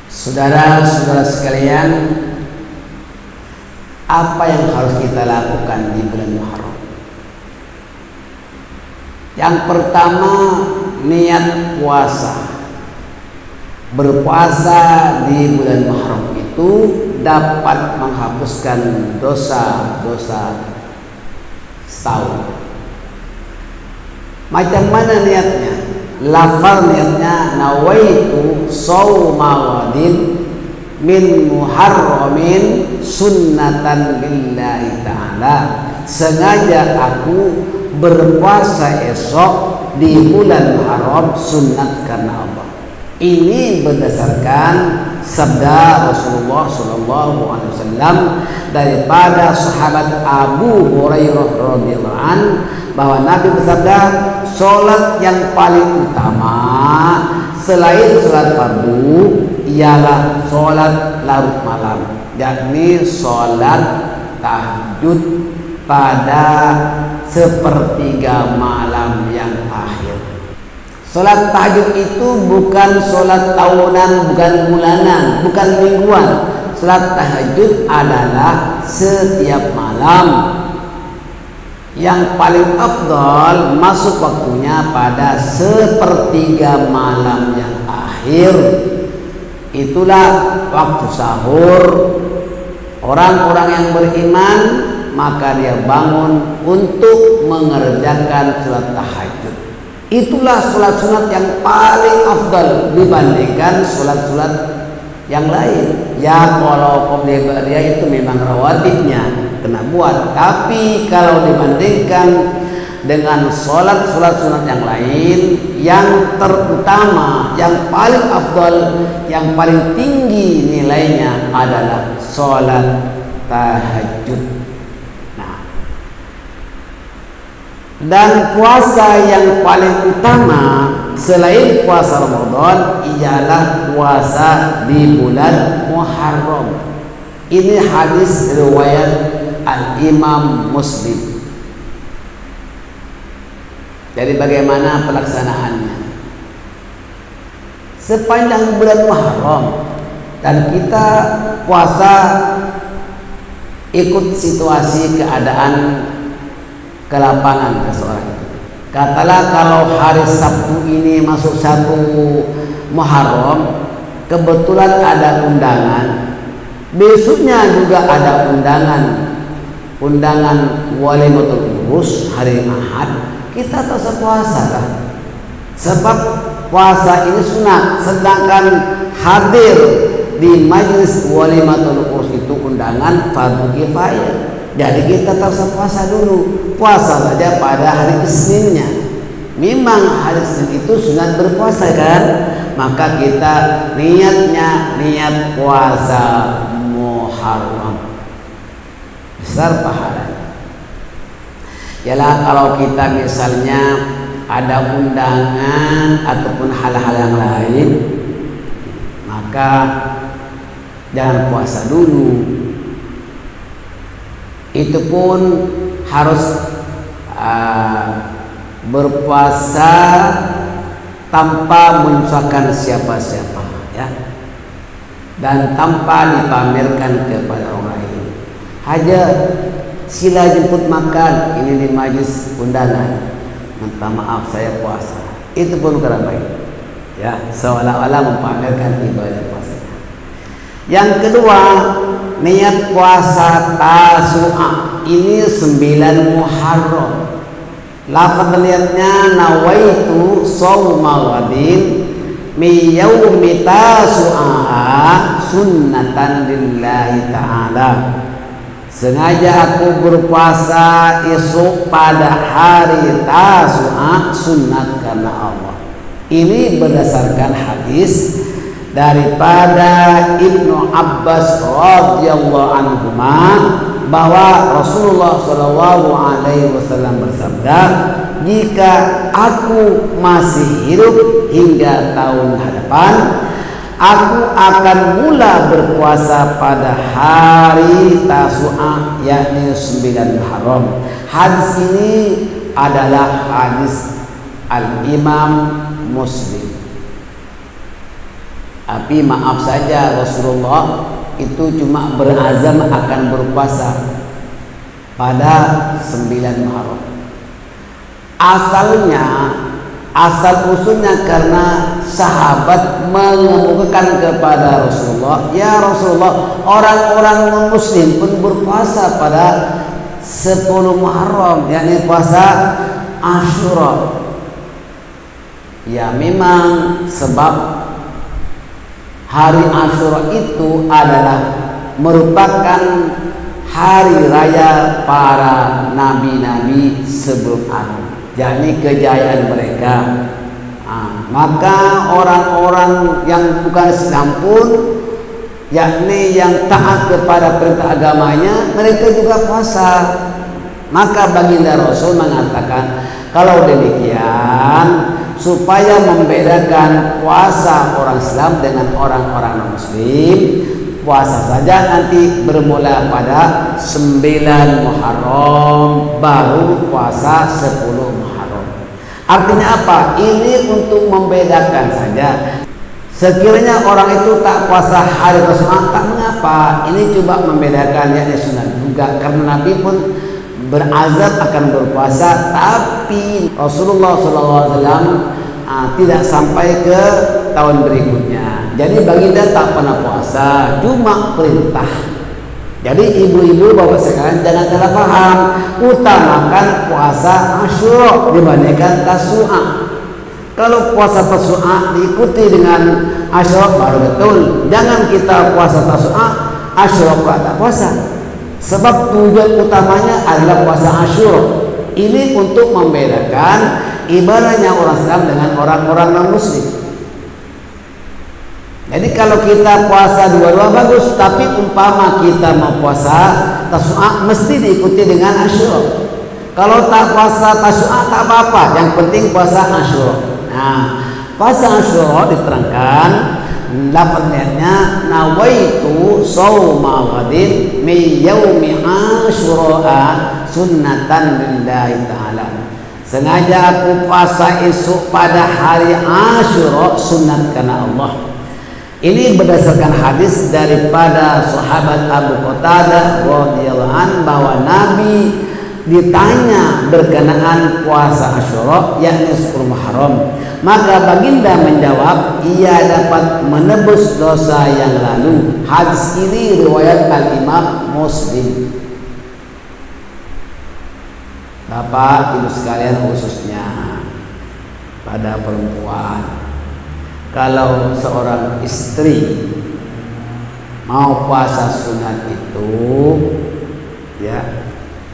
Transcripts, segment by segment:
Saudara-saudara sekalian, apa yang harus kita lakukan di bulan Muharram? Yang pertama, niat puasa. Berpuasa di bulan Muharram itu dapat menghapuskan dosa-dosa setahun. Macam mana niatnya? Lafal niatnya, nawaitu shauma wadin min muharramin sunnatan lillahi ta'ala. Sengaja aku berpuasa esok di bulan Muharram sunnat karena Allah. Ini berdasarkan sabda Rasulullah SAW daripada sahabat Abu Hurairah radhiyallahu an, bahwa Nabi bersabda, sholat yang paling utama selain sholat fardu ialah sholat larut malam, yakni sholat tahajud pada sepertiga malam yang akhir. Sholat tahajud itu bukan sholat tahunan, bukan bulanan, bukan mingguan. Sholat tahajud adalah setiap malam. Yang paling afdal masuk waktunya pada sepertiga malam yang akhir. Itulah waktu sahur. Orang-orang yang beriman maka dia bangun untuk mengerjakan sholat tahajud. Itulah sholat sunat yang paling afdal dibandingkan sholat-sholat yang lain. Ya kalau qobliyah ba'diyah itu memang rawatibnya kena buat, tapi kalau dibandingkan dengan sholat-sholat sunat yang lain, yang terutama, yang paling afdal, yang paling tinggi nilainya adalah sholat tahajud. Dan puasa yang paling utama selain puasa Ramadan ialah puasa di bulan Muharram. Ini hadis riwayat Al-Imam Muslim. Jadi bagaimana pelaksanaannya? Sepanjang bulan Muharram dan kita puasa ikut situasi keadaan ke lapangan seseorang. Katalah kalau hari Sabtu ini masuk 1 Muharram, kebetulan ada undangan, besoknya juga ada undangan walimatul urus hari Ahad, kita tak puasa kan? Sebab puasa ini sunat, sedangkan hadir di majlis walimatul urus itu undangan fardu kifayah. Jadi kita terus puasa dulu, puasa saja pada hari Seninnya. Memang hari Senin itu sunat berpuasa kan, maka kita niat puasa Muharram, besar pahalanya. Yalah kalau kita misalnya ada undangan ataupun hal-hal yang lain, maka jangan puasa dulu. Itu pun harus berpuasa tanpa menyusahkan siapa-siapa, ya, dan tanpa dipamerkan kepada orang lain. Hanya sila jemput makan, ini di majlis undangan, minta maaf saya puasa, itu pun kurang baik, ya, seolah-olah mempamerkan ibadah puasa. Yang kedua, niat puasa Tasu'a, ini 9 Muharram. Lafaz niatnya, nawaitu shauma wadin mi yaumi Tasu'a sunnatan lillahi ta'ala. Sengaja aku berpuasa esok pada hari Tasu'a sunnat karena Allah. Ini berdasarkan hadis daripada Ibnu Abbas radhiyallahu anhuma, bahwa Rasulullah SAW bersabda, jika aku masih hidup hingga tahun hadapan, aku akan mula berpuasa pada hari Tasu'a, yakni 9 Muharram. Hadis ini adalah hadis Al-Imam Muslim. Tapi maaf saja, Rasulullah itu cuma berazam akan berpuasa pada 9 Muharram. Asal usulnya karena sahabat mengemukakan kepada Rasulullah, ya Rasulullah, orang-orang non-muslim pun berpuasa pada 10 Muharram, yakni puasa Asyura. Ya memang sebab hari Asyura itu adalah merupakan hari raya para nabi-nabi sebelum Adam, yakni kejayaan mereka. Maka orang-orang yang bukan Islam pun, yakni yang taat kepada perintah agamanya, mereka juga puasa. Maka baginda Rasul mengatakan, kalau demikian, supaya membedakan puasa orang Islam dengan orang-orang non-Muslim, puasa saja nanti bermula pada 9 Muharram, baru puasa 10 Muharram. Artinya apa? Ini untuk membedakan saja. Sekiranya orang itu tak puasa hari Rasulullah, tak mengapa. Ini coba membedakan, yakni sunat juga, karena Nabi pun berazam akan berpuasa, tapi Rasulullah SAW tidak sampai ke tahun berikutnya. Jadi baginda tak pernah puasa, cuma perintah. Jadi ibu-ibu bapak sekalian jangan salah paham, utamakan puasa Asyura dibandingkan Tasu'a. Kalau puasa Tasu'a diikuti dengan Asyura baru betul. Jangan kita puasa Tasu'a, Asyura tak puasa. Sebab tujuan utamanya adalah puasa Asyura. Ini untuk membedakan ibaratnya orang Islam dengan orang-orang non-Muslim. Jadi kalau kita puasa dua-dua bagus, tapi umpama kita mau puasa Tasu'a mesti diikuti dengan Asyura. Kalau tak puasa Tasu'a tak apa-apa, yang penting puasa Asyura. Nah, puasa Asyura diterangkan lafaznya, nawaitu shauma ghadin min yaumi Asyura sunnatan lillahi ta'ala. Sengaja aku puasa esok pada hari Asyura, sunat karena Allah. Ini berdasarkan hadis daripada sahabat Abu Qatadah radhiyallahu anhu bahwa Nabi ditanya berkenaan puasa Asyura, yakni 10 Muharram. Maka baginda menjawab, ia dapat menebus dosa yang lalu. Hadis ini riwayat Al-Imam Muslim. Bapak Ibu sekalian, khususnya pada perempuan, kalau seorang istri mau puasa sunat itu, ya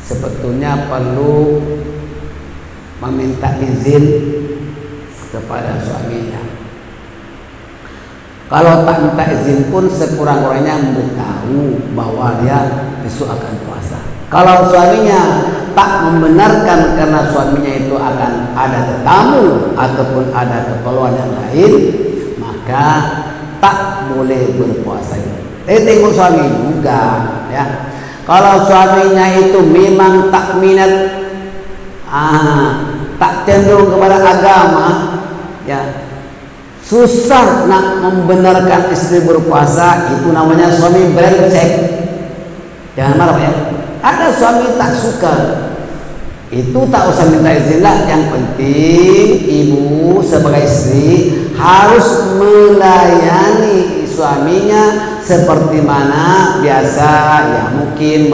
sebetulnya perlu meminta izin kepada suaminya. Kalau tak minta izin pun sekurang-kurangnya memberitahu bahwa dia besok akan puasa. Kalau suaminya tak membenarkan karena suaminya itu akan ada tetamu ataupun ada keperluan yang lain, maka tak boleh berpuasa. Tengok suami juga, ya. Kalau suaminya itu memang tak minat, tak cenderung kepada agama, ya, susah nak membenarkan istri berpuasa, itu namanya suami brengsek. Jangan marah ya. Ada suami tak suka, itu tak usah minta izin lah. Yang penting ibu sebagai istri harus melayani suaminya seperti mana biasa, ya mungkin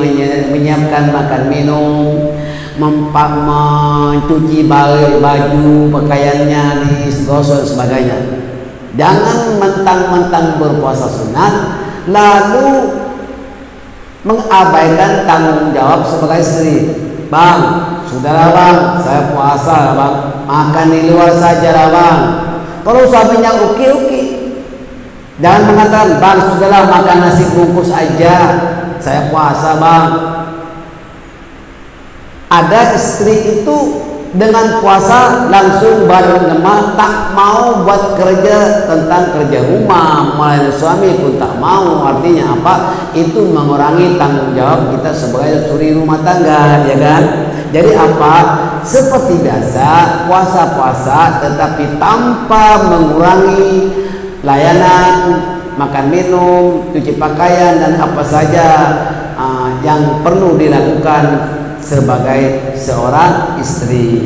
menyiapkan makan minum, mencuci baju pakaiannya, digosok sebagainya. Jangan mentang-mentang berpuasa sunat lalu mengabaikan tanggung jawab sebagai istri. Bang, sudahlah bang, saya puasa bang, makan di luar saja lah bang. Kalau suaminya oke, jangan mengatakan, bang sudahlah makan nasi bungkus aja, saya puasa bang. Ada istri itu dengan puasa langsung badan lemah, tak mau buat kerja tentang kerja rumah, melayani suami pun tak mau. Artinya apa? Itu mengurangi tanggung jawab kita sebagai suri rumah tangga, ya kan? Jadi apa? Seperti biasa puasa-puasa, tetapi tanpa mengurangi layanan, makan minum, cuci pakaian dan apa saja yang perlu dilakukan sebagai seorang istri.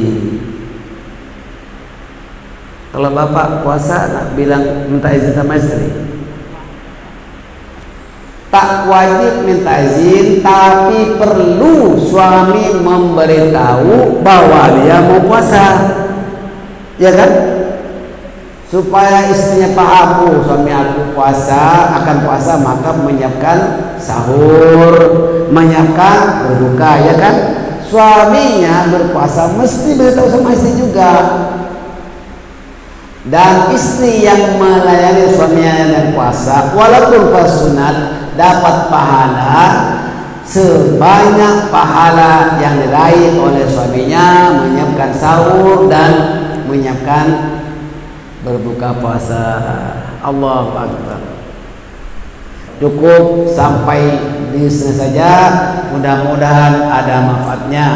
Kalau bapak puasa nak bilang minta izin sama istri, tak wajib minta izin, tapi perlu suami memberitahu bahwa dia mau puasa, ya kan? Supaya istrinya paham, oh suami aku puasa, akan puasa, maka menyiapkan sahur, menyiapkan berbuka, ya kan? Suaminya berpuasa mesti beritahu sama istri juga. Dan istri yang melayani suaminya yang puasa, walaupun sunat, dapat pahala sebanyak pahala yang diraih oleh suaminya menyiapkan sahur dan menyiapkan berbuka puasa. Allahu Akbar. Cukup sampai di sini saja, mudah-mudahan ada manfaatnya.